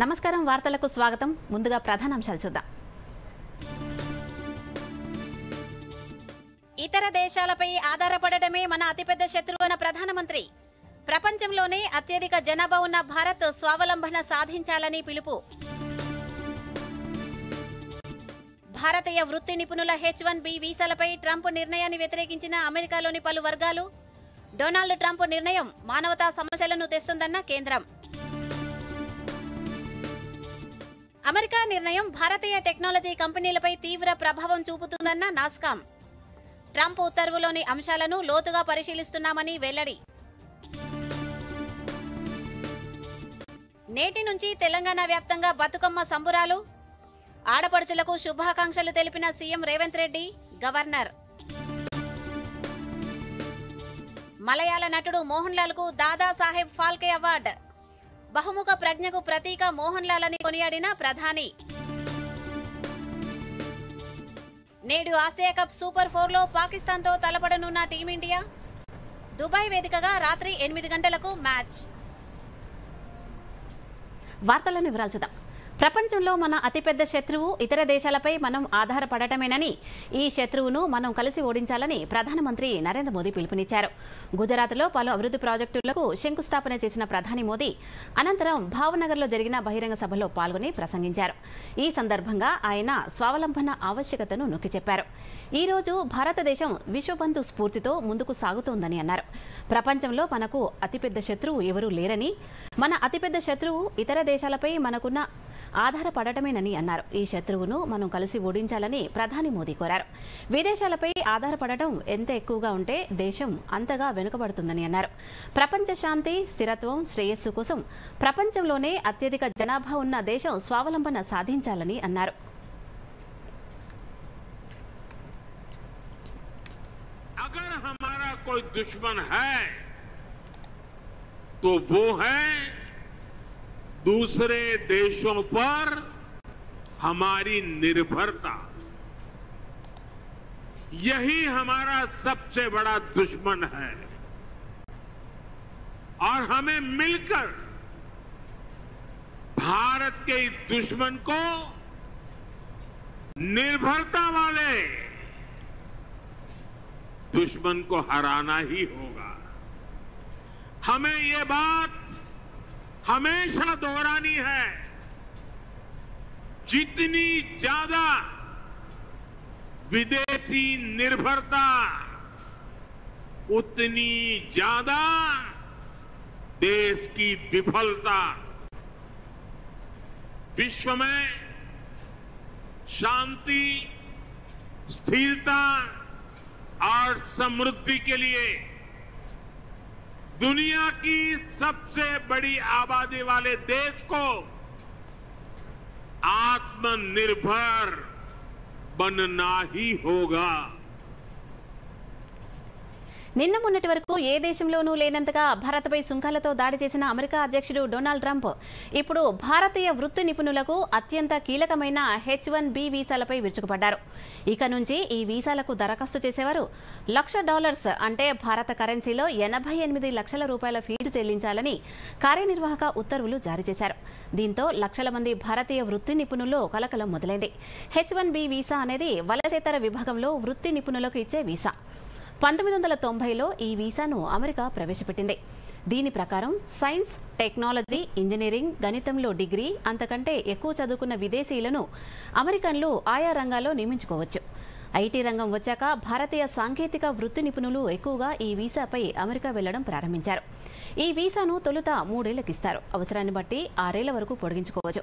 నమస్కారం వార్తలకు స్వాగతం. ముందుగా ప్రధానాంశాలు చూద్దాం. ఇతర దేశాలపై ఆధారపడడమే మన అతిపెద్ద శత్రువు అన్న ప్రధానమంత్రి. ప్రపంచంలోనే అత్యధిక జనాభా ఉన్న భారత్ స్వావలంబన సాధించాలని పిలుపు. భారతీయ వృత్తి నిపుణుల H1B వీసాలపై ట్రంప్ నిర్ణయాన్ని వ్యతిరేకించిన అమెరికాలోని పలు వర్గాలు. డొనాల్డ్ ట్రంప్ నిర్ణయం మానవతా సమస్యలను తెస్తుందన్న కేంద్రం. అమెరికా నిర్ణయం భారతీయ టెక్నాలజీ కంపెనీలపై తీవ్ర ప్రభావం చూపుతుందన్న నాస్కామ్. ట్రంప్ ఉత్తర్వులోని అంశాలను లోతుగా పరిశీలిస్తున్నామని వెల్లడి. నేటి నుంచి తెలంగాణ వ్యాప్తంగా బతుకమ్మ సంబురాలు. ఆడపడుచులకు శుభాకాంక్షలు తెలిపిన సీఎం రేవంత్ రెడ్డి, గవర్నర్. మలయాళ నటుడు మోహన్ లాల్ కు దాదా సాహెబ్ ఫాల్కే అవార్డు. బహుముఖ ప్రజ్ఞకు ప్రతీక మోహన్ లాల్ అని కొనియాడిన ప్రధాని. నేడు ఆసియా కప్ సూపర్ 4లో పాకిస్తాన్తో తలపడనున్న టీమిండియా. దుబాయ్ వేదికగా రాత్రి 8 గంటలకు మ్యాచ్. వార్తలను వివరాలు చూద్దాం. ప్రపంచంలో మన అతిపెద్ద శత్రువు ఇతర దేశాలపై మనం ఆధారపడటమేనని, ఈ శత్రువును మనం కలిసి ఓడించాలని ప్రధానమంత్రి నరేంద్ర మోదీ పిలుపునిచ్చారు. గుజరాత్లో పలు అభివృద్ధి ప్రాజెక్టులకు శంకుస్థాపన చేసిన ప్రధాని మోదీ అనంతరం భావనగర్లో జరిగిన బహిరంగ సభలో పాల్గొని ప్రసంగించారు. ఈ సందర్భంగా ఆయన స్వావలంబన ఆవశ్యకతను నొక్కి చెప్పారు. ఈ రోజు భారతదేశం విశ్వబంధు స్ఫూర్తితో ముందుకు సాగుతోందని అన్నారు. ప్రపంచంలో మనకు అతిపెద్ద శత్రువు ఎవరూ లేరని, మన అతిపెద్ద శత్రువు ఇతర దేశాలపై మనకున్న ఆధారపడటమేనని అన్నారు. ఈ శత్రువును మనం కలిసి ఓడించాలని ప్రధాని మోదీ కోరారు. విదేశాలపై ఆధారపడటం ఎంత ఎక్కువగా ఉంటే దేశం అంతగా వెనుకబడుతుందని అన్నారు. ప్రపంచ శాంతి, స్థిరత్వం, శ్రేయస్సు కోసం ప్రపంచంలోనే అత్యధిక జనాభా ఉన్న దేశం స్వావలంబన సాధించాలని అన్నారు. अगर हमारा कोई दुश्मन है तो वो है दूसरे देशों पर हमारी निर्भरता. यही हमारा सबसे बड़ा दुश्मन है और हमें मिलकर भारत के इस दुश्मन को निर्भरता वाले दुश्मन को हराना ही होगा. हमें ये बात हमेशा दोहरानी है. जितनी ज्यादा विदेशी निर्भरता उतनी ज्यादा देश की विफलता. विश्व में शांति, स्थिरता और समृद्धि के लिए दुनिया की सबसे बड़ी आबादी वाले देश को आत्मनिर्भर बनना ही होगा. నిన్న మొన్నటి వరకు ఏ దేశంలోనూ లేనంతగా భారత్పై సుంకాలతో దాడి చేసిన అమెరికా అధ్యక్షుడు డొనాల్డ్ ట్రంప్ ఇప్పుడు భారతీయ వృత్తి నిపుణులకు అత్యంత కీలకమైన H1B వీసాలపై విరుచుకుపడ్డారు. ఇక నుంచి ఈ వీసాలకు దరఖాస్తు చేసేవారు $1,00,000 అంటే భారత కరెన్సీలో 88 లక్షల రూపాయల ఫీజు చెల్లించాలని కార్యనిర్వాహక ఉత్తర్వులు జారీ చేశారు. దీంతో లక్షల మంది భారతీయ వృత్తి నిపుణుల్లో కలకలం మొదలైంది. H1B వీసా అనేది వలసేతర విభాగంలో వృత్తి నిపుణులకు ఇచ్చే వీసా. 1990లో ఈ వీసాను అమెరికా ప్రవేశపెట్టింది. దీని ప్రకారం సైన్స్, టెక్నాలజీ, ఇంజనీరింగ్, గణితంలో డిగ్రీ అంతకంటే ఎక్కువ చదువుకున్న విదేశీయులను అమెరికన్లు ఆయా రంగాల్లో నియమించుకోవచ్చు. ఐటీ రంగం వచ్చాక భారతీయ సాంకేతిక వృత్తి నిపుణులు ఎక్కువగా ఈ వీసాపై అమెరికా వెళ్లడం ప్రారంభించారు. ఈ వీసాను తొలుత 3 ఏళ్లకిస్తారు. అవసరాన్ని బట్టి 6 ఏళ్ల వరకు పొడిగించుకోవచ్చు.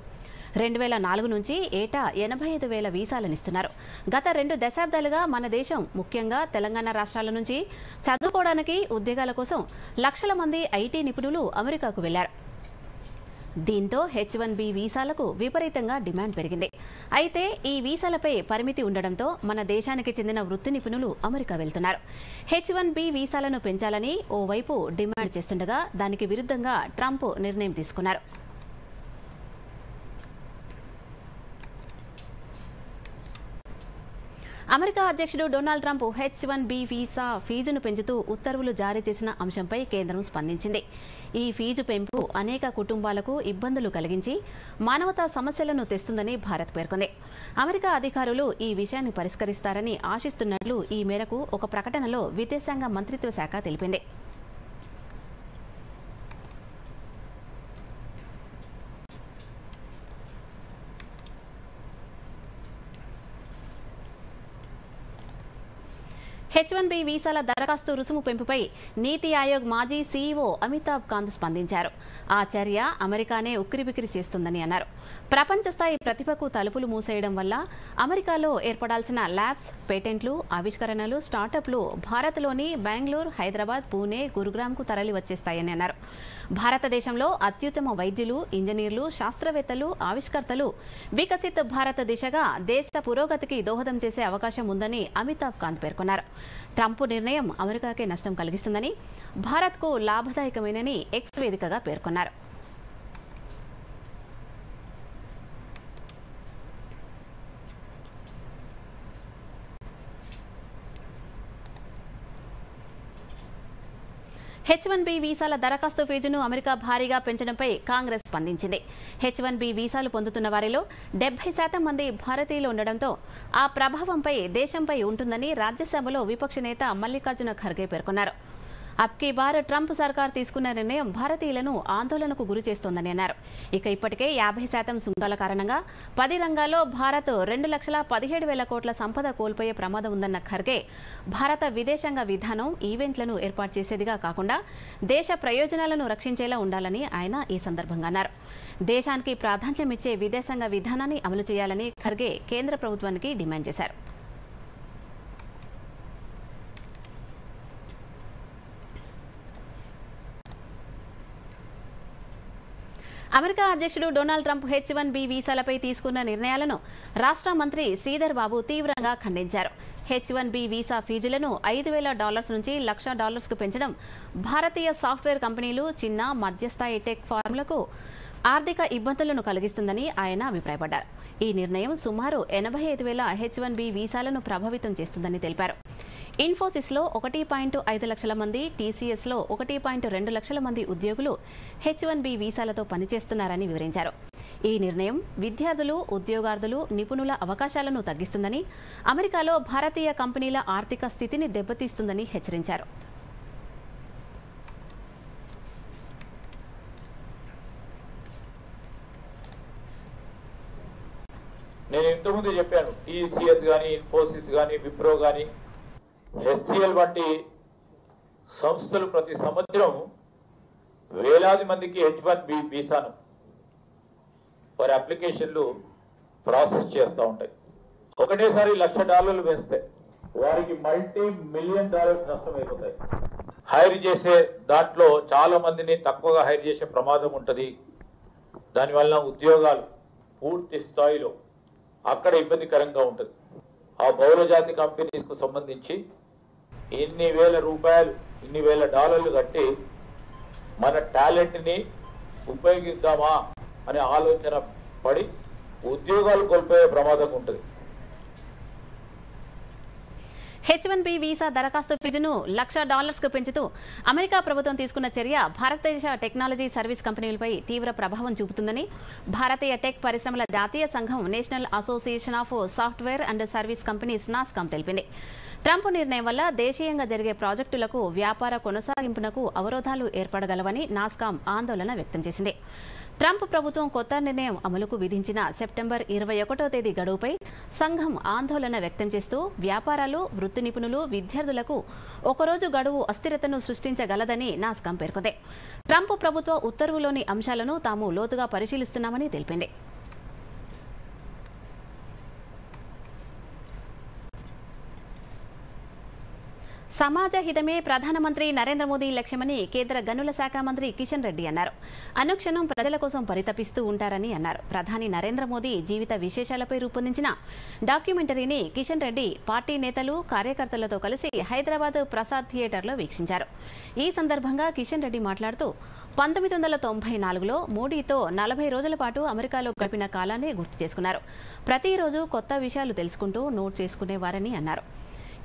2004 నుంచి ఏటా 85,000 వీసాలనిస్తున్నారు. గత 2 దశాబ్దాలుగా మన దేశం, ముఖ్యంగా తెలంగాణ రాష్ట్రాల నుంచి చదువుకోవడానికి, ఉద్యోగాల కోసం లక్షల మంది ఐటీ నిపుణులు అమెరికాకు వెళ్లారు. దీంతో H1B వీసాలకు విపరీతంగా డిమాండ్ పెరిగింది. అయితే ఈ వీసాలపై పరిమితి ఉండడంతో మన దేశానికి చెందిన వృత్తి నిపుణులు అమెరికా వెళ్తున్నారు. H1B వీసాలను పెంచాలని ఓవైపు డిమాండ్ చేస్తుండగా దానికి విరుద్ధంగా ట్రంప్ నిర్ణయం తీసుకున్నారు. అమెరికా అధ్యక్షుడు డొనాల్డ్ ట్రంప్ H-1B వీసా ఫీజును పెంచుతూ ఉత్తర్వులు జారీ చేసిన అంశంపై కేంద్రం స్పందించింది. ఈ ఫీజు పెంపు అనేక కుటుంబాలకు ఇబ్బందులు కలిగించి మానవతా సమస్యలను తెస్తుందని భారత్ పేర్కొంది. అమెరికా అధికారులు ఈ విషయాన్ని పరిష్కరిస్తారని ఆశిస్తున్నట్లు ఈ మేరకు ఒక ప్రకటనలో విదేశాంగ మంత్రిత్వ శాఖ తెలిపింది. H-1B వీసాల దరఖాస్తు రుసుము పెంపుపై నీతి ఆయోగ్ మాజీ CEO అమితాబ్ కాంత్ స్పందించారు. ఆ చర్య అమెరికానే ఉక్కిరిబిక్కిరి చేస్తుందని అన్నారు. ప్రపంచ స్థాయి ప్రతిభకు తలుపులు మూసేయడం వల్ల అమెరికాలో ఏర్పడాల్సిన ల్యాబ్స్, పేటెంట్లు, ఆవిష్కరణలు, స్టార్టప్లు భారత్లోని బెంగళూరు, హైదరాబాద్, పూణే, గురుగ్రామ్కు తరలి వచ్చేస్తాయని అన్నారు. భారతదేశంలో అత్యుత్తమ వైద్యులు, ఇంజనీర్లు, శాస్త్రవేత్తలు, ఆవిష్కర్తలు వికసిత్ భారత్ దిశగా దేశ పురోగతికి దోహదం చేసే అవకాశం ఉందని అమితాబ్ కాంత్ పేర్కొన్నారు. ట్రంప్ నిర్ణయం అమెరికాకే నష్టం కలిగిస్తుందని, భారత్కు లాభదాయకమేనని ఎక్స్ వేదికగా పేర్కొన్నారు. H-1B వీసాల దరఖాస్తు ఫీజును అమెరికా భారీగా పెంచడంపై కాంగ్రెస్ స్పందించింది. H-1B వీసాలు పొందుతున్న వారిలో 70% మంది భారతీయులు ఉండడంతో ఆ ప్రభావంపై దేశంపై ఉంటుందని రాజ్యసభలో విపక్ష నేత మల్లికార్జున ఖర్గే పేర్కొన్నారు. అబ్కీ బార్ ట్రంప్ సర్కార్ తీసుకున్న నిర్ణయం భారతీయులను ఆందోళనకు గురి చేస్తోందని అన్నారు. ఇక ఇప్పటికే 50% సుంకాల కారణంగా 10 రంగాల్లో భారత్ 2,17,000 కోట్ల సంపద కోల్పోయే ప్రమాదం ఉందన్న ఖర్గే, భారత విదేశాంగ విధానం ఈవెంట్లను ఏర్పాటు చేసేదిగా కాకుండా దేశ ప్రయోజనాలను రక్షించేలా ఉండాలని ఆయన ఈ సందర్భంగా అన్నారు. దేశానికి ప్రాధాన్యమిచ్చే విదేశాంగ విధానాన్ని అమలు చేయాలని ఖర్గే కేంద్ర ప్రభుత్వానికి డిమాండ్ చేశారు. అమెరికా అధ్యక్షుడు డొనాల్డ్ ట్రంప్ H-1B వీసాలపై తీసుకున్న నిర్ణయాలను రాష్ట్ర మంత్రి శ్రీధర్ బాబు తీవ్రంగా ఖండించారు. H-1B వీసా ఫీజులను $5,000 నుంచి $1,00,000కు పెంచడం భారతీయ సాఫ్ట్వేర్ కంపెనీలు, చిన్న మధ్యస్థాయి టెక్ ఫార్మ్లకు ఆర్థిక ఇబ్బందులను కలిగిస్తుందని ఆయన అభిప్రాయపడ్డారు. ఈ నిర్ణయం సుమారు 85,000 H-1B వీసాలను ప్రభావితం చేస్తుందని తెలిపారు. ఇన్ఫోసిస్లో 1.5 లక్షల మంది, TCSలో 1.2 లక్షల మంది ఉద్యోగులు H-1B వీసాలతో పనిచేస్తున్నారని వివరించారు. ఈ నిర్ణయం విద్యార్థులు, ఉద్యోగార్థులు, నిపుణుల అవకాశాలను తగ్గిస్తుందని, అమెరికాలో భారతీయ కంపెనీల ఆర్థిక స్థితిని దెబ్బతీస్తుందని హెచ్చరించారు. నేను ఇంతకుముందు చెప్పాను, TCS కానీ, ఇన్ఫోసిస్ కానీ, విప్రో కానీ, HCL వంటి సంస్థలు ప్రతి సంవత్సరం వేలాది మందికి H-1B వీసాను వారి అప్లికేషన్లు ప్రాసెస్ చేస్తూ ఉంటాయి. ఒకటేసారి $1,00,000 వేస్తే వారికి $multi-million నష్టం అయిపోతాయి. హైర్ చేసే దాంట్లో చాలా మందిని తక్కువగా హైర్ చేసే ప్రమాదం ఉంటుంది. దానివల్ల ఉద్యోగాలు పూర్తి స్థాయిలో అక్కడ ఇబ్బందికరంగా ఉంటుంది. ఆ బహుళజాతి కంపెనీస్కు సంబంధించి ఇన్ని వేల రూపాయలు, ఇన్ని వేల డాలర్లు కట్టి మన టాలెంట్ని ఉపయోగిద్దామా అనే ఆలోచన పడి ఉద్యోగాలు కోల్పోయే ప్రమాదం ఉంటుంది. H-1B వీసా దరఖాస్తు ఫీజును $1,00,000కు పెంచుతూ అమెరికా ప్రభుత్వం తీసుకున్న చర్య భారతదేశ టెక్నాలజీ సర్వీస్ కంపెనీలపై తీవ్ర ప్రభావం చూపుతుందని భారతీయ టెక్ పరిశ్రమల జాతీయ సంఘం national association of software and service companies NASSCOM తెలిపింది. ట్రంప్ నిర్ణయం వల్ల దేశీయంగా జరిగే ప్రాజెక్టులకు, వ్యాపార కొనసాగింపునకు అవరోధాలు ఏర్పడగలవని నాస్కామ్ ఆందోళన వ్యక్తం చేసింది. ట్రంప్ ప్రభుత్వం కొత్త నిర్ణయం అమలుకు విధించిన సెప్టెంబర్ 21వ తేదీ గడువుపై సంఘం ఆందోళన వ్యక్తం చేస్తూ వ్యాపారాలు, వృత్తి నిపుణులు, విద్యార్థులకు ఒకరోజు గడువు అస్థిరతను సృష్టించగలదని నాస్కామ్ పేర్కొంది. ట్రంప్ ప్రభుత్వ ఉత్తర్వులోని అంశాలను తాము లోతుగా పరిశీలిస్తున్నామని తెలిపింది. సమాజ హితమే ప్రధానమంత్రి నరేంద్ర మోదీ లక్ష్యమని కేంద్ర గనుల శాఖ మంత్రి కిషన్ రెడ్డి అన్నారు. అనుక్షణం ప్రజల కోసం పరితపిస్తూ ఉంటారని అన్నారు. ప్రధాని నరేంద్ర మోదీ జీవిత విశేషాలపై రూపొందించిన డాక్యుమెంటరీని కిషన్ రెడ్డి పార్టీ నేతలు, కార్యకర్తలతో కలిసి హైదరాబాద్ ప్రసాద్ థియేటర్లో వీక్షించారు. ఈ సందర్భంగా కిషన్ రెడ్డి మాట్లాడుతూ 1994లో మోడీతో 40 రోజుల పాటు అమెరికాలో గడిపిన కాలాన్ని గుర్తు చేసుకున్నారు. ప్రతిరోజు కొత్త విషయాలు తెలుసుకుంటూ నోట్ చేసుకునేవారని అన్నారు.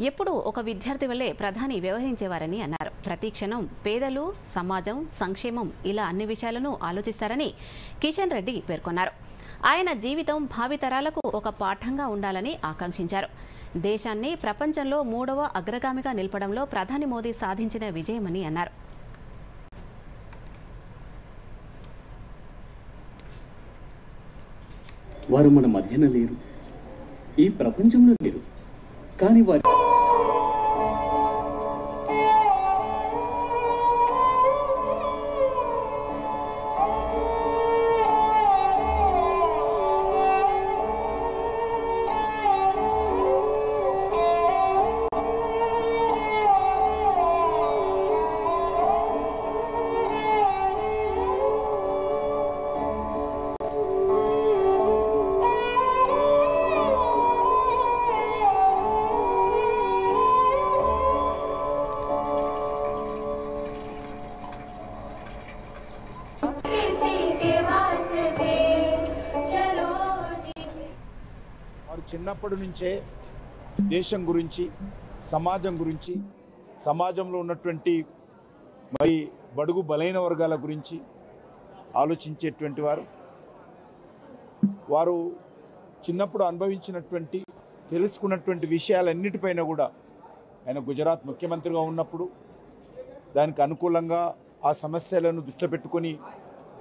ఎప్పుడూ ఒక విద్యార్థి వల్లే ప్రధాని వ్యవహరించేవారని అన్నారు. ప్రతి క్షణం పేదలు, సమాజం, సంక్షేమం ఇలా అన్ని విషయాలను ఆలోచిస్తారని కిషన్ రెడ్డి పేర్కొన్నారు. ఆయన జీవితం భావితరాలకు ఒక పాఠంగా ఉండాలని ఆకాంక్షించారు. దేశాన్ని ప్రపంచంలో 3వ అగ్రగామిగా నిలపడంలో ప్రధాని మోదీ సాధించిన విజయమని అన్నారు. వారు మన మధ్యన లేరు, ఈ ప్రపంచంలో లేరు, కానీ వారి చిన్నప్పటి నుంచే దేశం గురించి, సమాజం గురించి, సమాజంలో ఉన్నటువంటి మరి బడుగు బలైన వర్గాల గురించి ఆలోచించేటువంటి వారు చిన్నప్పుడు అనుభవించినటువంటి, తెలుసుకున్నటువంటి విషయాలన్నిటిపైన కూడా ఆయన గుజరాత్ ముఖ్యమంత్రిగా ఉన్నప్పుడు దానికి అనుకూలంగా ఆ సమస్యలను దృష్టిలో పెట్టుకొని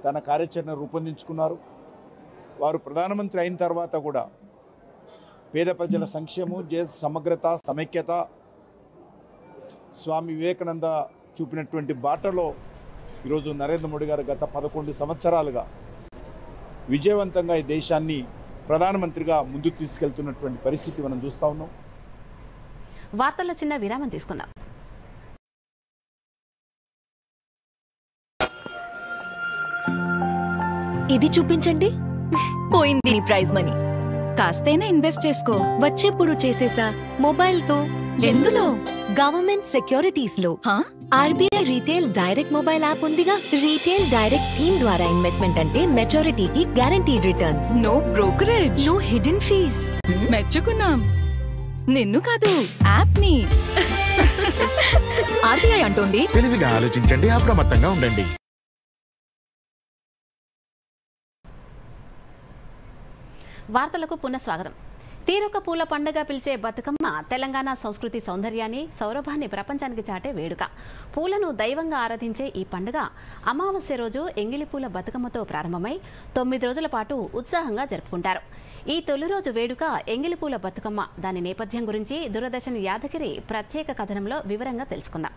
తన కార్యాచరణ రూపొందించుకున్నారు. వారు ప్రధానమంత్రి అయిన తర్వాత కూడా పేద ప్రజల సంక్షేమం, సమగ్రత, సమైక్యత, స్వామి వివేకానంద చూపినటువంటి బాటలో ఈరోజు నరేంద్ర మోడీ గారు గత 11 సంవత్సరాలుగా విజయవంతంగా ఈ దేశాన్ని ప్రధానమంత్రిగా ముందుకు తీసుకెళ్తున్నటువంటి పరిస్థితి మనం చూస్తూ ఉన్నాం. వార్తల్లో చిన్న విరామం తీసుకుందాం. ఇది చూపించండి. పోయింది నీ ప్రైజ్ మనీ. కాస్తైనా ఇన్వెస్ట్ చేసుకో. వచ్చేప్పుడు చేసేసా మొబైల్తో. ఎందులో? గవర్నమెంట్ సెక్యూరిటీస్ లో. RBI retail direct mobile app ఉందిగా. రీటైల్ డైరెక్ట్ స్కీమ్ ద్వారా ఇన్వెస్ట్మెంట్ అంటే మెచ్యూరిటీకి guaranteed returns. No brokerage, no hidden fees. మెచ్చుకున్నాం. నిన్ను కాదు, యాప్ ని. ఆర్బీఐ అంటోంది తెలివిగా ఆలోచించండి, అప్రమత్తంగా ఉండండి. వార్తలకు పునఃస్వాగతం. తీరొక్క పూల పండుగ పిలిచే బతుకమ్మ తెలంగాణ సంస్కృతి సౌందర్యాన్ని, సౌరభాన్ని ప్రపంచానికి చాటే వేడుక. పూలను దైవంగా ఆరాధించే ఈ పండుగ అమావాస్య రోజు ఎంగిలిపూల బతుకమ్మతో ప్రారంభమై 9 రోజుల పాటు ఉత్సాహంగా జరుపుకుంటారు. ఈ తొలి రోజు వేడుక ఎంగిలిపూల బతుకమ్మ. దాని నేపథ్యం గురించి దూరదర్శన్ యాదగిరి ప్రత్యేక కథనంలో వివరంగా తెలుసుకుందాం.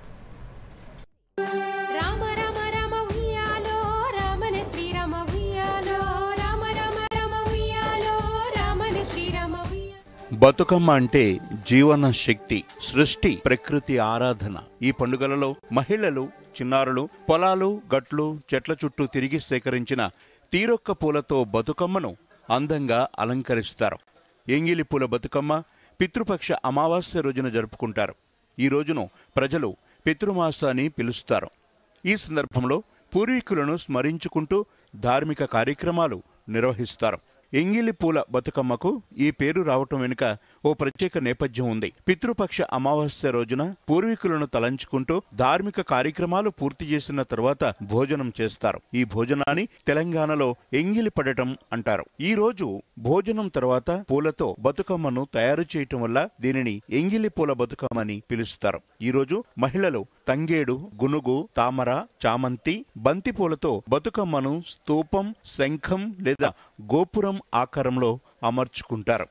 బతుకమ్మ అంటే జీవన శక్తి, సృష్టి, ప్రకృతి ఆరాధన. ఈ పండుగలలో మహిళలు, చిన్నారులు పొలాలు, గట్లు, చెట్ల చుట్టూ తిరిగి సేకరించిన తీరొక్క పూలతో బతుకమ్మను అందంగా అలంకరిస్తారు. ఎంగిలి పూల బతుకమ్మ పితృపక్ష అమావాస్య రోజున జరుపుకుంటారు. ఈ రోజును ప్రజలు పితృమాసాన్ని పిలుస్తారు. ఈ సందర్భంలో పూర్వీకులను స్మరించుకుంటూ ధార్మిక కార్యక్రమాలు నిర్వహిస్తారు. ఎంగిలి పూల బతుకమ్మకు ఈ పేరు రావటం వెనుక ఓ ప్రత్యేక నేపథ్యం ఉంది. పితృపక్ష అమావాస్య రోజున పూర్వీకులను తలంచుకుంటూ ధార్మిక కార్యక్రమాలు పూర్తి చేసిన తరువాత భోజనం చేస్తారు. ఈ భోజనాన్ని తెలంగాణలో ఎంగిలి పడటం అంటారు. ఈ రోజు భోజనం తర్వాత పూలతో బతుకమ్మను తయారు చేయటం వల్ల దీనిని ఎంగిలి పూల బతుకమ్మని పిలుస్తారు. ఈ రోజు మహిళలు తంగేడు, గునుగు, తామర, చామంతి, బంతి పూలతో బతుకమ్మను స్తూపం, శంఖం లేదా గోపురం ఆకారంలో అమర్చుకుంటారు.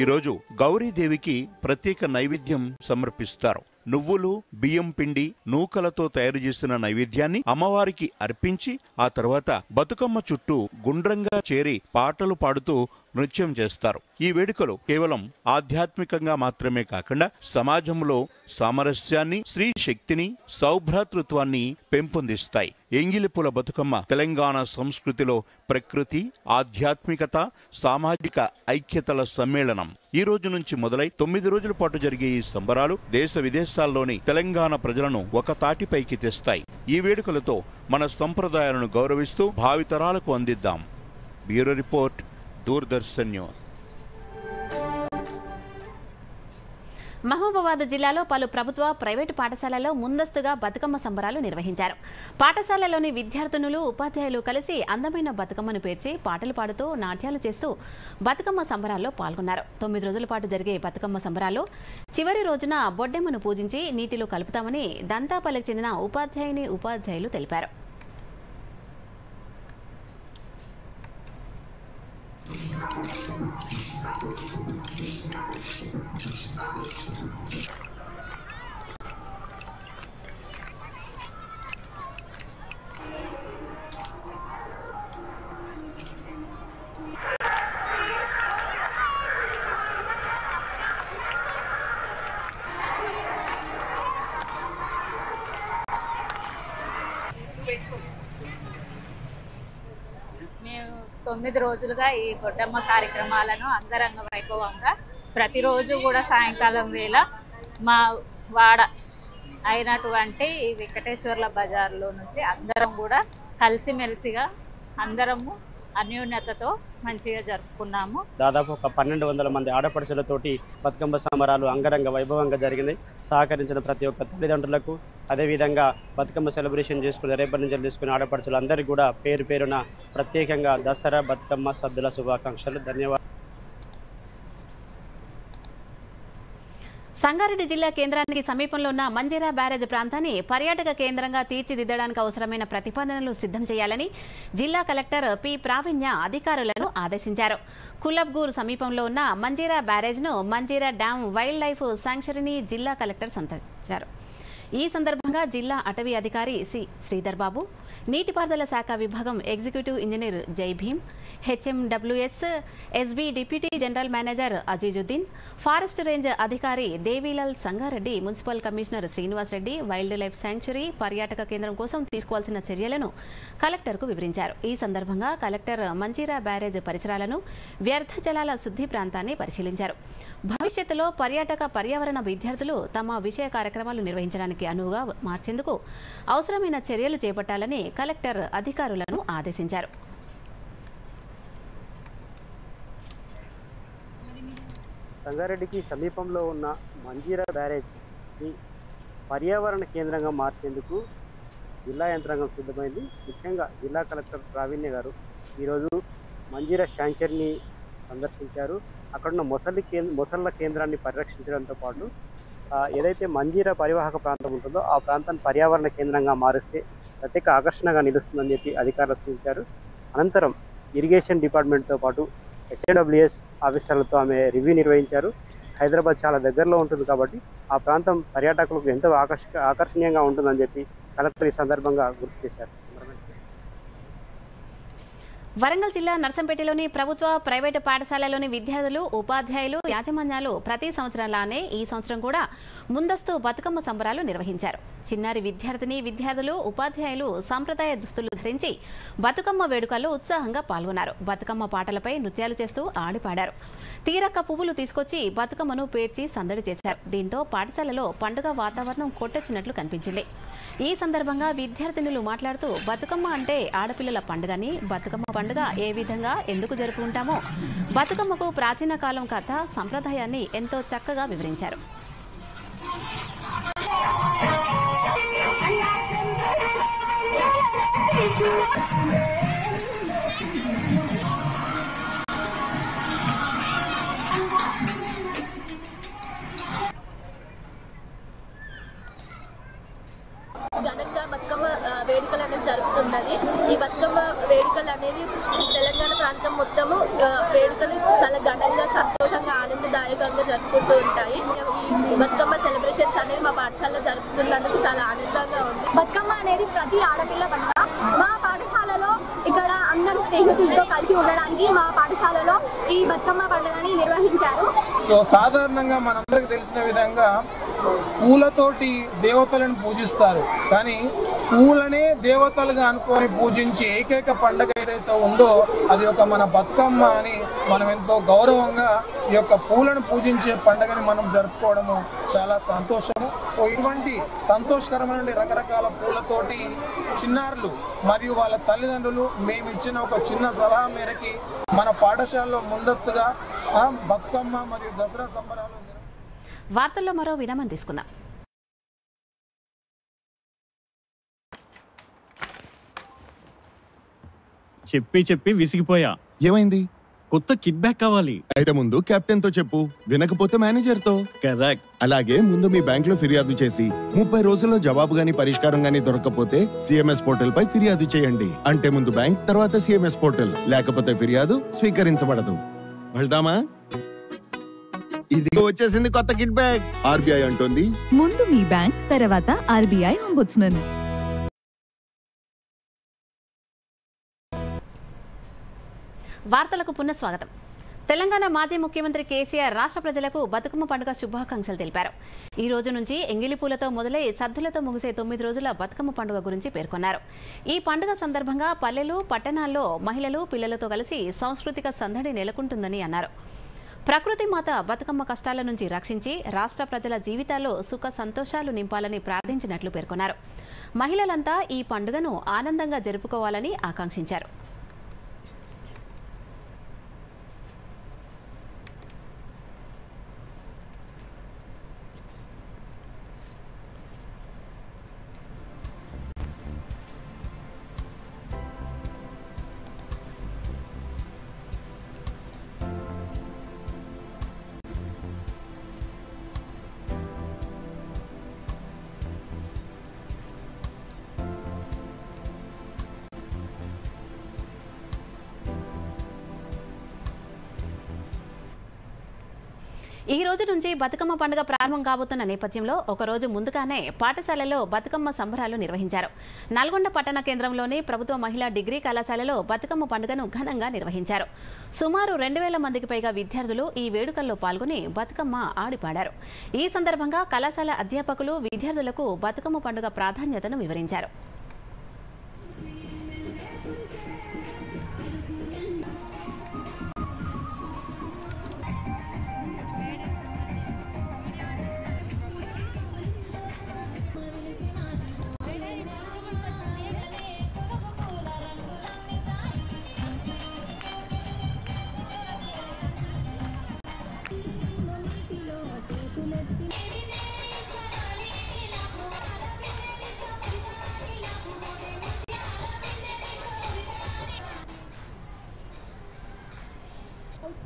ఈరోజు గౌరీదేవికి ప్రత్యేక నైవేద్యం సమర్పిస్తారు. నువ్వులు, బియ్యం పిండి, నూకలతో తయారు చేసిన నైవేద్యాన్ని అమ్మవారికి అర్పించి ఆ తర్వాత బతుకమ్మ చుట్టూ గుండ్రంగా చేరి పాటలు పాడుతూ నృత్యం చేస్తారు. ఈ వేడుకలు కేవలం ఆధ్యాత్మికంగా మాత్రమే కాకుండా సమాజంలో సామరస్యాన్ని, స్త్రీ శక్తిని, సౌభ్రాతృత్వాన్ని పెంపొందిస్తాయి. ఎంగిలిపూల బతుకమ్మ తెలంగాణ సంస్కృతిలో ప్రకృతి, ఆధ్యాత్మికత, సామాజిక ఐక్యతల సమ్మేళనం. ఈ రోజు నుంచి మొదలై 9 రోజుల పాటు జరిగే ఈ సంబరాలు దేశ విదేశాల్లోని తెలంగాణ ప్రజలను ఒక తాటిపైకి తెస్తాయి. ఈ వేడుకలతో మన సంప్రదాయాలను గౌరవిస్తూ భావితరాలకు అందిద్దాం. Bureau report, Doordarshan news. Mahabubabad జిల్లాలో పలు ప్రభుత్వ, ప్రైవేటు పాఠశాలల్లో ముందస్తుగా బతుకమ్మ సంబరాలు నిర్వహించారు. పాఠశాలలోని విద్యార్థినులు, ఉపాధ్యాయులు కలిసి అందమైన బతుకమ్మను పేర్చి పాటలు పాడుతూ, నాట్యాలు చేస్తూ బతుకమ్మ సంబరాల్లో పాల్గొన్నారు. 9 రోజుల పాటు జరిగే బతుకమ్మ సంబరాల్లో చివరి రోజున బొడ్డెమ్మను పూజించి నీటిలో కలుపుతామని దంతాపల్లికి చెందిన ఉపాధ్యాయులు తెలిపారు. మేము 9 రోజులుగా ఈ బొడ్డమ్మ కార్యక్రమాలను అంగరంగ వైభవంగా ప్రతిరోజు కూడా సాయంకాలం వేళ మా వాడ అయినటువంటి ఈ వెంకటేశ్వర్ల బజార్లో నుంచి అందరం కూడా కలిసిమెలిసిగా అందరము అన్యోన్యతతో మంచిగా జరుపుకున్నాము. దాదాపు ఒక 1200 మంది ఆడపడుచులతోటి బతుకమ్మ సంబరాలు అంగరంగ వైభవంగా జరిగినాయి. సహకరించిన ప్రతి ఒక్క తల్లిదండ్రులకు, అదేవిధంగా బతుకమ్మ సెలబ్రేషన్ చేసుకుని రేపటి నుంచి తీసుకునే ఆడపడుచులందరికీ కూడా పేరు పేరున ప్రత్యేకంగా దసరా బతుకమ్మ సద్దుల శుభాకాంక్షలు. ధన్యవాదాలు. సంగారెడ్డి జిల్లా కేంద్రానికి సమీపంలో ఉన్న మంజీరా బ్యారేజ్ ప్రాంతాన్ని పర్యాటక కేంద్రంగా తీర్చిదిద్దడానికి అవసరమైన ప్రతిపాదనలు సిద్ధం చేయాలని జిల్లా కలెక్టర్ పి ప్రావీణ్య అధికారులను ఆదేశించారు. కులబ్గూర్ సమీపంలో ఉన్న మంజీరా బ్యారేజ్ను మంజీరా డ్యామ్ వైల్డ్ లైఫ్ శాంక్చురీని జిల్లా కలెక్టర్ సందర్శించారు. ఈ సందర్భంగా జిల్లా అటవీ అధికారి సి శ్రీధర్ బాబు, నీటిపారుదల శాఖ విభాగం executive engineer Jai Bhim, HMWS SB deputy general manager Azizuddin, forest range అధికారి Devilal Sangareddy, municipal commissioner Srinivas Reddy wildlife sanctuary పర్యాటక కేంద్రం కోసం తీసుకోవాల్సిన చర్యలను కలెక్టర్కు వివరించారు. ఈ సందర్భంగా కలెక్టర్ మంజీరా బ్యారేజ్ పరిసరాలను, వ్యర్థ జలాల శుద్ధి ప్రాంతాన్ని పరిశీలించారు. భవిష్యత్తులో పర్యాటక పర్యావరణ విద్యార్థులు తమ విషయ కార్యక్రమాలు నిర్వహించడానికి అనువుగా మార్చేందుకు అవసరమైన చర్యలు చేపట్టాలని కలెక్టర్ అధికారులను ఆదేశించారు. సంగారెడ్డికి సమీపంలో ఉన్న మంజీరా బ్యారేజ్ ఈ పర్యావరణ కేంద్రంగా మార్చేందుకు జిల్లా యంత్రాంగం సిద్ధమైంది. ముఖ్యంగా జిల్లా కలెక్టర్ ప్రావీణ్య గారు ఈరోజు మంజీరా శాంక్చురీని సందర్శించారు. అక్కడున్న మొసళ్ళ కేంద్రాన్ని పరిరక్షించడంతో పాటు ఏదైతే మంజీరా పరివాహక ప్రాంతం ఉంటుందో ఆ ప్రాంతాన్ని పర్యావరణ కేంద్రంగా మారిస్తే ప్రత్యేక ఆకర్షణగా నిలుస్తుందని చెప్పి అధికారులు సూచించారు. అనంతరం ఇరిగేషన్ డిపార్ట్మెంట్తో పాటు హెచ్ఎండబ్ల్యూఎస్ ఆఫీసర్లతో ఆమె రివ్యూ నిర్వహించారు. హైదరాబాద్ చాలా దగ్గరలో ఉంటుంది కాబట్టి ఆ ప్రాంతం పర్యాటకులకు ఎంతో ఆకర్షణీయంగా ఉంటుందని చెప్పి కలెక్టర్ ఈ సందర్భంగా గుర్తు చేశారు. వరంగల్ జిల్లా నర్సంపేటలోని ప్రభుత్వ, ప్రైవేటు పాఠశాలలోని విద్యార్థులు, ఉపాధ్యాయులు, యాజమాన్యాలు ప్రతి సంవత్సరంలానే ఈ సంవత్సరం కూడా ముందస్తు బతుకమ్మ సంబరాలు నిర్వహించారు. చిన్నారి విద్యార్థులు, ఉపాధ్యాయులు సాంప్రదాయ దుస్తులు ధరించి బతుకమ్మ వేడుకల్లో ఉత్సాహంగా పాల్గొన్నారు. బతుకమ్మ పాటలపై నృత్యాలు చేస్తూ ఆడిపాడారు. తీరక్క పువ్వులు తీసుకొచ్చి బతుకమ్మను పేర్చి సందడి చేశారు. దీంతో పాఠశాలలో పండుగ వాతావరణం కొట్టొచ్చినట్లు కనిపించింది. ఈ సందర్భంగా విద్యార్థినులు మాట్లాడుతూ బతుకమ్మ అంటే ఆడపిల్లల పండుగని, బతుకమ్మ పండుగ ఏ విధంగా ఎందుకు జరుపుకుంటామో, బతుకమ్మకు ప్రాచీన కాలం కథ, సంప్రదాయాన్ని ఎంతో చక్కగా వివరించారు. ఘనంగా బతుకమ్మ వేడుకలు అనేది జరుగుతున్నది. ఈ బతుకమ్మ వేడుకలు అనేవి తెలంగాణ ప్రాంతం మొత్తము వేడుకలు చాలా ఘనంగా, సంతోషంగా, ఆనందదాయకంగా జరుపుకుంటూ ఉంటాయి. ఈ బతుకమ్మ సెలబ్రేషన్స్ అనేవి మా పాఠశాలలో జరుపుతున్నందుకు చాలా ఆనందంగా ఉంది. బతుకమ్మ అనేది ప్రతి ఆడపిల్ల పండుగ. మా పాఠశాలలో ఇక్కడ అందరు స్నేహితులతో కలిసి ఉండడానికి మా పాఠశాలలో ఈ బతుకమ్మ పండుగని నిర్వహించారు. సో సాధారణంగా మనందరికి తెలిసిన విధంగా పూలతోటి దేవతలను పూజిస్తారు. కానీ పూలనే దేవతలుగా అనుకొని పూజించే ఏకైక పండుగ ఏదైతే ఉందో అది ఒక మన బతుకమ్మ అని మనం ఎంతో గౌరవంగా ఈ యొక్క పూలను పూజించే పండుగని మనం జరుపుకోవడము చాలా సంతోషము. ఇటువంటి సంతోషకరమైన రకరకాల పూలతోటి చిన్నారులు మరియు వాళ్ళ తల్లిదండ్రులు మేము ఇచ్చిన ఒక చిన్న సలహా మేరకి మన పాఠశాలలో ముందస్తుగా బతుకమ్మ మరియు దసరా సంబరాలు. వార్తల్లో మరో విరామం తీసుకుందాం. చెప్పి విసిగిపోయా. ఏమైంది? కొత్త కిట్ బ్యాక్ కావాలి. అయితే ముందు కెప్టెన్ తో చెప్పు, వినకపోతే మేనేజర్ తో. కరెక్ట్. అలాగే ముందు మీ బ్యాంక్ లో ఫిర్యాదు చేసి 30 రోజుల్లో జవాబు గాని పరిష్కారం గాని దొరకకపోతే సిఎంఎస్ పోర్టల్ పై ఫిర్యాదు చేయండి. అంటే ముందు బ్యాంక్, తర్వాత సిఎంఎస్ పోర్టల్. లేకపోతే ఫిర్యాదు స్వీకరించబడదు. వెళ్దామా? ఇదిగో వచ్చేసింది కొత్త కిట్ బ్యాక్. ఆర్బీఐ అంటోంది, ముందు మీ బ్యాంక్, తర్వాత ఆర్బీఐ అంబుడ్స్మన్. వార్తలకు పునఃస్వాగతం. తెలంగాణ మాజీ ముఖ్యమంత్రి కేసీఆర్ రాష్ట్ర ప్రజలకు బతుకమ్మ పండుగ శుభాకాంక్షలు తెలిపారు. ఈ రోజు నుంచి ఎంగిలిపూలతో మొదలై సద్దులతో ముగిసే 9 రోజుల బతుకమ్మ పండుగ గురించి పేర్కొన్నారు. ఈ పండుగ సందర్భంగా పల్లెలు, పట్టణాల్లో మహిళలు, పిల్లలతో కలిసి సాంస్కృతిక సందడి నెలకొంటుందని అన్నారు. ప్రకృతి మాత బతుకమ్మ కష్టాల నుంచి రక్షించి రాష్ట్ర ప్రజల జీవితాల్లో సుఖ సంతోషాలు నింపాలని ప్రార్థించినట్లు పేర్కొన్నారు. మహిళలంతా ఈ పండుగను ఆనందంగా జరుపుకోవాలని ఆకాంక్షించారు. ఈ రోజు నుంచి బతుకమ్మ పండుగ ప్రారంభం కాబోతున్న నేపథ్యంలో ఒకరోజు ముందుగానే పాఠశాలలో బతుకమ్మ సంబరాలు నిర్వహించారు. నల్గొండ పట్టణ కేంద్రంలోని ప్రభుత్వ మహిళా డిగ్రీ కళాశాలలో బతుకమ్మ పండుగను ఘనంగా నిర్వహించారు. సుమారు 2000 మందికి పైగా విద్యార్థులు ఈ వేడుకల్లో పాల్గొని బతుకమ్మ ఆడిపాడారు. ఈ సందర్భంగా కళాశాల అధ్యాపకులు విద్యార్థులకు బతుకమ్మ పండుగ ప్రాధాన్యతను వివరించారు.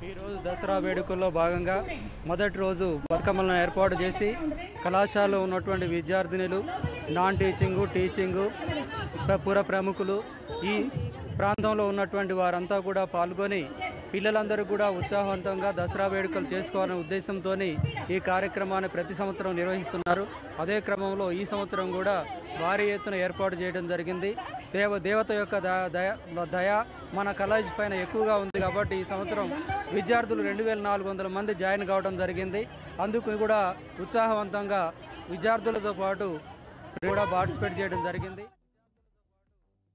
ఈరోజు దసరా వేడుకల్లో భాగంగా మొదటి రోజు బతుకమ్మలను ఏర్పాటు చేసి కళాశాలలో ఉన్నటువంటి విద్యార్థినులు, నాన్ టీచింగు పుర ప్రముఖులు, ఈ ప్రాంతంలో ఉన్నటువంటి వారంతా కూడా పాల్గొని పిల్లలందరూ కూడా ఉత్సాహవంతంగా దసరా వేడుకలు చేసుకోవాలనే ఉద్దేశంతో ఈ కార్యక్రమాన్ని ప్రతి సంవత్సరం నిర్వహిస్తున్నారు. అదే క్రమంలో ఈ సంవత్సరం కూడా భారీ ఎత్తున ఏర్పాటు చేయడం జరిగింది. దేవత యొక్క దయ మన కాలేజ్ పైన ఎక్కువగా ఉంది కాబట్టి ఈ సంవత్సరం విద్యార్థులు 2400 మంది జాయిన్ కావడం జరిగింది. అందుకు కూడా ఉత్సాహవంతంగా విద్యార్థులతో పాటు కూడా పార్టిసిపేట్ చేయడం జరిగింది.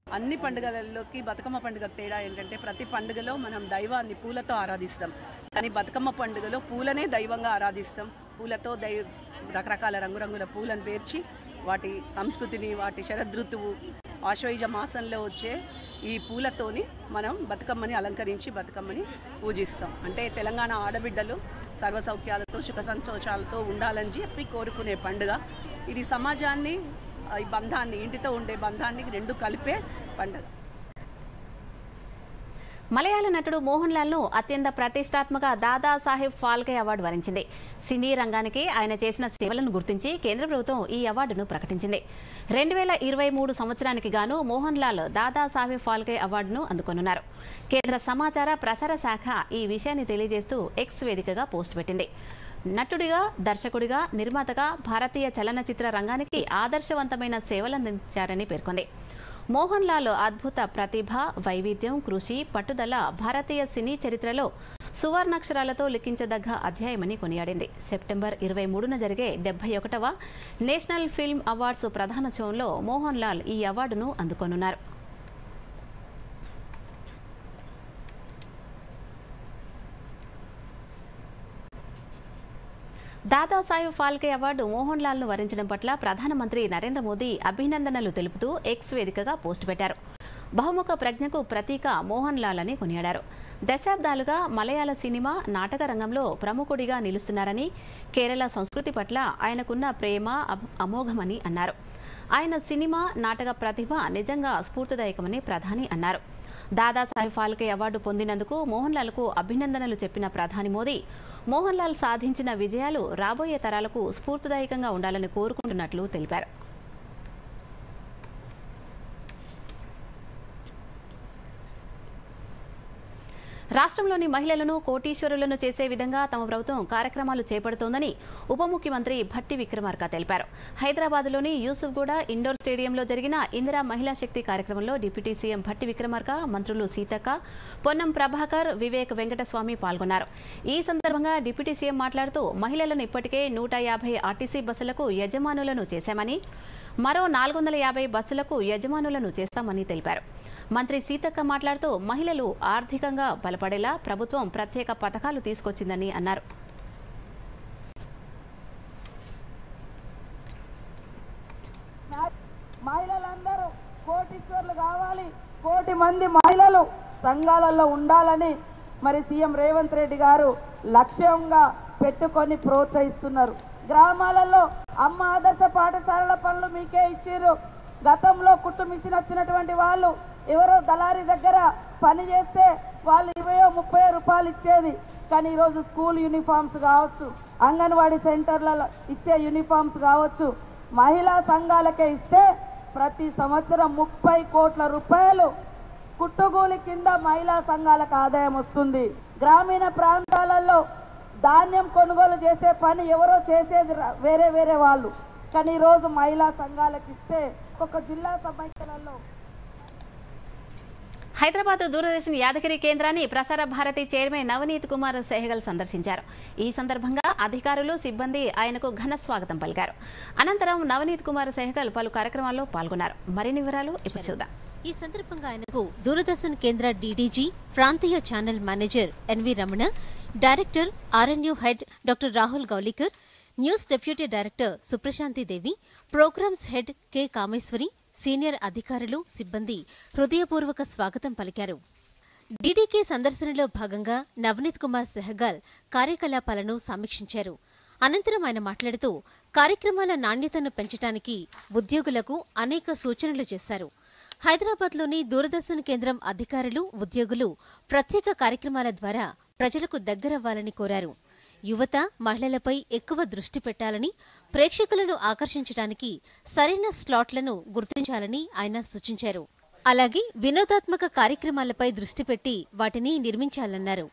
అన్ని పండుగలలోకి బతుకమ్మ పండుగకు తేడా ఏంటంటే ప్రతి పండుగలో మనం దైవాన్ని పూలతో ఆరాధిస్తాం, కానీ బతుకమ్మ పండుగలో పూలనే దైవంగా ఆరాధిస్తాం. పూలతో రకరకాల రంగురంగుల పూలను పేర్చి వాటి సంస్కృతిని, వాటి శరదృతువు ఆశ్వయుజ మాసంలో వచ్చే ఈ పూలతోని మనం బతుకమ్మని అలంకరించి బతుకమ్మని పూజిస్తాం. అంటే తెలంగాణ ఆడబిడ్డలు సర్వసౌఖ్యాలతో సుఖ సంతోషాలతో ఉండాలని చెప్పి కోరుకునే పండుగ ఇది. సమాజాన్ని, ఈ బంధాన్ని, ఇంటితో ఉండే బంధాన్ని రెండు కలిపే పండుగ. మలయాళ నటుడు మోహన్ లాల్ ను అత్యంత ప్రతిష్టాత్మక దాదాసాహెబ్ ఫాల్కే అవార్డు వరించింది. సినీ రంగానికి ఆయన చేసిన సేవలను గుర్తించి కేంద్ర ప్రభుత్వం ఈ అవార్డును ప్రకటించింది. 2023 సంవత్సరానికి గాను మోహన్ లాల్ దాదాసాహెబ్ ఫాల్కే అవార్డును అందుకొనున్నారు. కేంద్ర సమాచార ప్రసార శాఖ ఈ విషయాన్ని తెలియజేస్తూ ఎక్స్ వేదికగా పోస్ట్ పెట్టింది. నటుడిగా, దర్శకుడిగా, నిర్మాతగా భారతీయ చలనచిత్ర రంగానికి ఆదర్శవంతమైన సేవలందించారని పేర్కొంది. మోహన్ లాల్ అద్భుత ప్రతిభ, వైవిధ్యం, కృషి, పట్టుదల భారతీయ సినీ చరిత్రలో సువర్ణాక్షరాలతో లిఖించదగ్గ అధ్యాయమని కొనియాడింది. సెప్టెంబర్ 23న జరిగే 71వ నేషనల్ ఫిల్మ్ అవార్డ్స్ ప్రధానోత్సవంలో మోహన్ లాల్ ఈ అవార్డును అందుకోనున్నారు. దాదాసాహెబ్ ఫాల్కే అవార్డు మోహన్ లాల్ను వరించడం పట్ల ప్రధానమంత్రి నరేంద్ర మోదీ అభినందనలు తెలుపుతూ ఎక్స్ వేదికగా పోస్టు పెట్టారు. బహుముఖ ప్రజ్ఞకు ప్రతీక మోహన్ లాల్ అని కొనియాడారు. దశాబ్దాలుగా మలయాళ సినిమా నాటక రంగంలో ప్రముఖుడిగా నిలుస్తున్నారని, కేరళ సంస్కృతి పట్ల ఆయనకున్న ప్రేమ అమోఘమని అన్నారు. ఆయన సినిమా నాటక ప్రతిభ నిజంగా స్ఫూర్తిదాయకమని ప్రధాని అన్నారు. దాదాసాహెబ్ ఫాల్కే అవార్డు పొందినందుకు మోహన్ లాల్కు అభినందనలు చెప్పిన ప్రధాని మోదీ మోహన్ లాల్ సాధించిన విజయాలు రాబోయే తరాలకు స్ఫూర్తిదాయకంగా ఉండాలని కోరుకుంటున్నట్లు తెలిపారు. రాష్ట్రంలోని మహిళలను కోటీశ్వరులను చేసే విధంగా తమ ప్రభుత్వం కార్యక్రమాలు చేపడుతోందని ఉప ముఖ్యమంత్రి భట్టి విక్రమార్క తెలిపారు. హైదరాబాద్లోని యూసుఫ్గూడ ఇండోర్ స్టేడియంలో జరిగిన ఇందిరా మహిళా శక్తి కార్యక్రమంలో డిప్యూటీ సీఎం భట్టి విక్రమార్క, మంత్రులు సీతక్క, పొన్నం ప్రభాకర్, వివేక్ వెంకటస్వామి పాల్గొన్నారు. ఈ సందర్భంగా డిప్యూటీ సీఎం మాట్లాడుతూ మహిళలను ఇప్పటికే 150 ఆర్టీసీ బస్సులకు యజమానులను చేశామని, మరో 450 బస్సులకు యజమానులను చేస్తామని తెలిపారు. మంత్రి సీతక్క మాట్లాడుతూ మహిళలు ఆర్థికంగా బలపడేలా ప్రభుత్వం ప్రత్యేక పథకాలు తీసుకొచ్చిందని అన్నారు. మహిళలందరూ కోటీశ్వర్లు కావాలి, కోటి మంది మహిళలు సంఘాలలో ఉండాలని మరి సీఎం రేవంత్ రెడ్డి గారు లక్ష్యంగా పెట్టుకొని ప్రోత్సహిస్తున్నారు. గ్రామాలలో అమ్మ ఆదర్శ పాఠశాలల పనులు మీకే ఇచ్చారు. గతంలో కుట్టు మిషన్ వచ్చినటువంటి వాళ్ళు ఎవరో దళారి దగ్గర పని చేస్తే వాళ్ళు 20-30 రూపాయలు ఇచ్చేది. కానీ ఈరోజు స్కూల్ యూనిఫామ్స్ కావచ్చు, అంగన్వాడీ సెంటర్లలో ఇచ్చే యూనిఫామ్స్ కావచ్చు, మహిళా సంఘాలకే ఇస్తే ప్రతి సంవత్సరం 30 కోట్ల రూపాయలు కుట్టుగూలి కింద మహిళా సంఘాలకు ఆదాయం వస్తుంది. గ్రామీణ ప్రాంతాలలో ధాన్యం కొనుగోలు చేసే పని ఎవరో చేసేది వేరే వాళ్ళు, కానీ ఈరోజు మహిళా సంఘాలకు ఇస్తే ఒక్కొక్క జిల్లా సమైక్యలలో. హైదరాబాద్ దూరదర్శన్ యాదగిరి కేంద్రాన్ని ప్రసార భారతి చైర్మన్ నవనీత్ కుమార్ సెహగల్ సందర్శించారు. ఈ సందర్భంగా అధికారులు, సిబ్బంది ఆయనకు ఘన స్వాగతం పలికారు. అనంతరం నవనీత్ కుమార్ సెహగల్ పలు కార్యక్రమాల్లో పాల్గొన్నారు. మరిన్ని వివరాలు ఇప్పుడు చూద్దాం. ఈ సందర్భంగా ఆయనకు దూరదర్శన్ కేంద్ర డీడీజీ, ప్రాంతీయ channel manager NV Ramana, director RNU head doctor Rahul Gaulikar, news deputy director Suprashanti Devi, programmes head K Kameshwari, senior అధికారులు, సిబ్బంది హృదయపూర్వక స్వాగతం పలికారు. డీడీకే సందర్శనలో భాగంగా నవనీత్ కుమార్ సెహగల్ కార్యకలాపాలను సమీక్షించారు. అనంతరం ఆయన మాట్లాడుతూ కార్యక్రమాల నాణ్యతను పెంచడానికి ఉద్యోగులకు అనేక సూచనలు చేశారు. హైదరాబాద్లోని దూరదర్శన్ కేంద్రం అధికారులు, ఉద్యోగులు ప్రత్యేక కార్యక్రమాల ద్వారా ప్రజలకు దగ్గరవ్వాలని కోరారు. యువత, మహిళలపై ఎక్కువ దృష్టి పెట్టాలని, ప్రేక్షకులను ఆకర్షించడానికి సరైన స్లాట్లను గుర్తించాలని ఆయన సూచించారు. అలాగే వినోదాత్మక కార్యక్రమాలపై దృష్టి పెట్టి వాటిని నిర్మించాలన్నారు.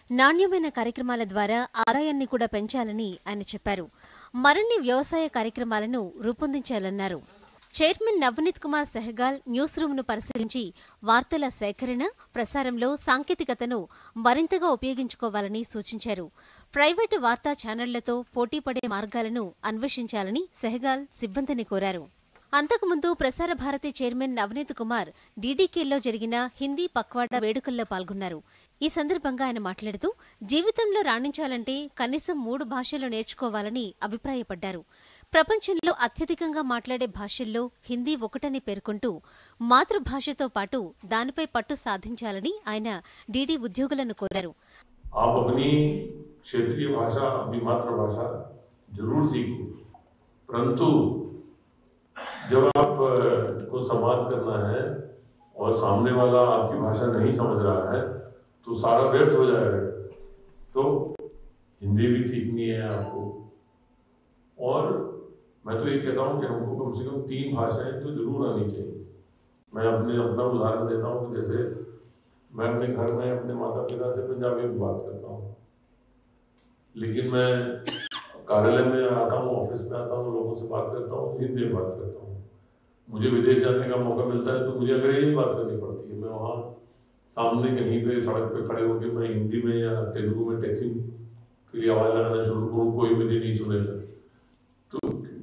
నాణ్యమైన కార్యక్రమాల ద్వారా ఆదాయాన్ని కూడా పెంచాలని ఆయన చెప్పారు. మరిన్ని వ్యవసాయ కార్యక్రమాలను రూపొందించాలన్నారు. చైర్మన్ నవనీత్ కుమార్ సెహగాల్ న్యూస్ రూమ్ను పరిశీలించి వార్తల సేకరణ, ప్రసారంలో సాంకేతికతను మరింతగా ఉపయోగించుకోవాలని సూచించారు. ప్రైవేటు వార్తా ఛానళ్లతో పోటీపడే మార్గాలను అన్వేషించాలని సెహగాల్ సిబ్బందిని కోరారు. అంతకుముందు ప్రసార భారతి చైర్మన్ నవనీత్ కుమార్ డీడీకేలో జరిగిన హిందీ పక్వాడా వేడుకల్లో పాల్గొన్నారు. ఈ సందర్భంగా ఆయన మాట్లాడుతూ జీవితంలో రాణించాలంటే కనీసం 3 భాషలు నేర్చుకోవాలని అభిప్రాయపడ్డారు. ప్రపంచంలో అత్యధికంగా మాట్లాడే భాషల్లో హిందీ ఒకటని పేర్కొంటూ మాతృభాషతో పాటు దానిపై పట్టు సాధించాలని ఆయన డీడీ ఉద్యోగులను కోరారు. जब आपको संवाद करना है और सामने वाला आपकी भाषा नहीं समझ रहा है तो सारा व्यर्थ हो जाएगा. तो हिंदी भी सीखनी है आपको. और मैं तो ये कहता हूँ कि हमको कम से कम 3 भाषाएं तो जरूर आनी चाहिए. मैं अपना उदाहरण देता हूँ कि जैसे मैं अपने घर में अपने माता पिता से पंजाबी में बात करता हूँ, लेकिन मैं कार्यालय में आता हूँ, ऑफिस में आता हूँ, लोगों से बात करता हूँ, हिंदी में बात करता हूँ. मुझे विदेश जाने का मौका मिलता है तो मुझे अंग्रेजी में बात करनी पड़ती है. मैं वहाँ सामने कहीं पे सड़क पे खड़े होकर मैं हिंदी में या तेलुगु में टैक्सी के लिए आवाज लगाना शुरू करूँ, कोई मुझे नहीं सुनेगा। तो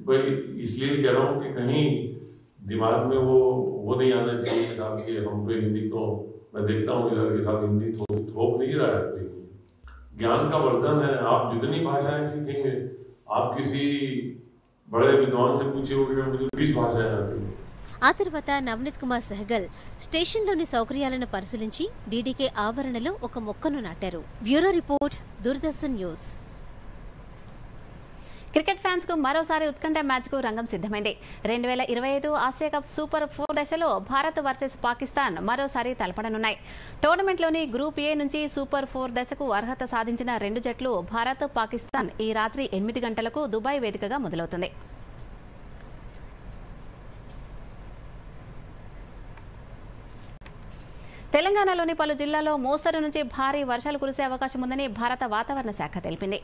भाई इसलिए कह रहा हूँ कि कहीं दिमाग में वो नहीं आना चाहिए कि हम पे हिंदी को, मैं देखता हूँ इधर के साथ हिंदी थोप नहीं रहा है। ज्ञान का वर्धन है, आप जितनी भाषाएं सीखेंगे, आप किसी बड़े विद्वान से पूछे होंगे मुझे 20 भाषाएं आती हैं। ఆ తర్వాత నవనీత్ కుమార్ సెహగల్ స్టేషన్లోని సౌకర్యాలను పరిశీలించి డీడీకే ఆవరణలో ఒక మొక్కను నాటారు. Bureau report, Doordarshan news. Cricket fans కు మరోసారి ఉత్కంఠ మ్యాచ్ కు రంగం సిద్ధమైంది. 2025 ఆసియా కప్ సూపర్ 4 దశలో భారత్ వర్సెస్ పాకిస్తాన్ మరోసారి తలపడనున్నాయి. టోర్నమెంట్లోని గ్రూప్ ఏ నుంచి సూపర్ 4 దశకు అర్హత సాధించిన రెండు జట్లు భారత్, పాకిస్తాన్ ఈ రాత్రి 8 గంటలకు దుబాయ్ వేదికగా మొదలవుతుంది. తెలంగాణలోని పలు జిల్లాల్లో మోస్తరు నుంచి భారీ వర్షాలు కురిసే అవకాశం ఉందని భారత వాతావరణ శాఖ తెలిపింది.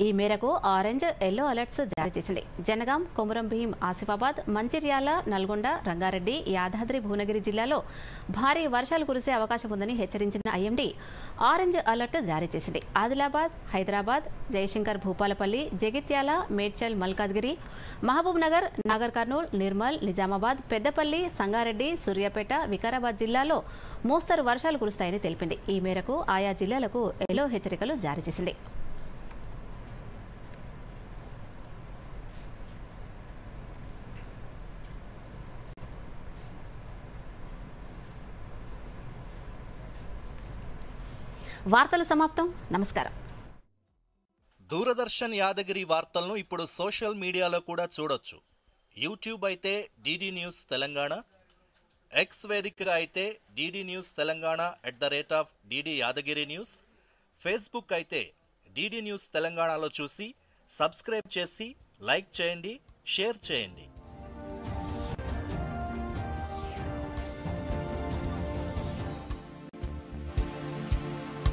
ఈ మేరకు ఆరెంజ్, ఎల్లో అలర్ట్స్ జారీ చేసింది. జనగాం, కొమురం భీం, ఆసిఫాబాద్, మంచిర్యాల, నల్గొండ, రంగారెడ్డి, యాదాద్రి భువనగిరి జిల్లాలో భారీ వర్షాలు కురిసే అవకాశం ఉందని హెచ్చరించిన ఐఎండీ ఆరెంజ్ అలర్ట్ జారీ చేసింది. ఆదిలాబాద్, హైదరాబాద్, జయశంకర్ భూపాలపల్లి, జగిత్యాల, మేడ్చల్, మల్కాజ్గిరి, మహబూబ్ నగర్, నాగర్ కర్నూల్, నిర్మల్, నిజామాబాద్, పెద్దపల్లి, సంగారెడ్డి, సూర్యాపేట, వికారాబాద్ జిల్లాలో మోస్తరు వర్షాలు కురుస్తాయని తెలిపింది. ఈ మేరకు ఆయా జిల్లాలకు ఎల్లో హెచ్చరికలు జారీ చేసింది. వార్తలు సమాప్తం. నమస్కారం. దూరదర్శన్ యాదగిరి వార్తలను ఇప్పుడు సోషల్ మీడియాలో కూడా చూడొచ్చు. యూట్యూబ్ అయితే డిడి న్యూస్ తెలంగాణ, ఎక్స్ వేదికగా అయితే DD news Telangana @DD Yadagiri news, Facebook అయితే డిడి న్యూస్ తెలంగాణలో చూసి సబ్స్క్రైబ్ చేసి లైక్ చేయండి, షేర్ చేయండి.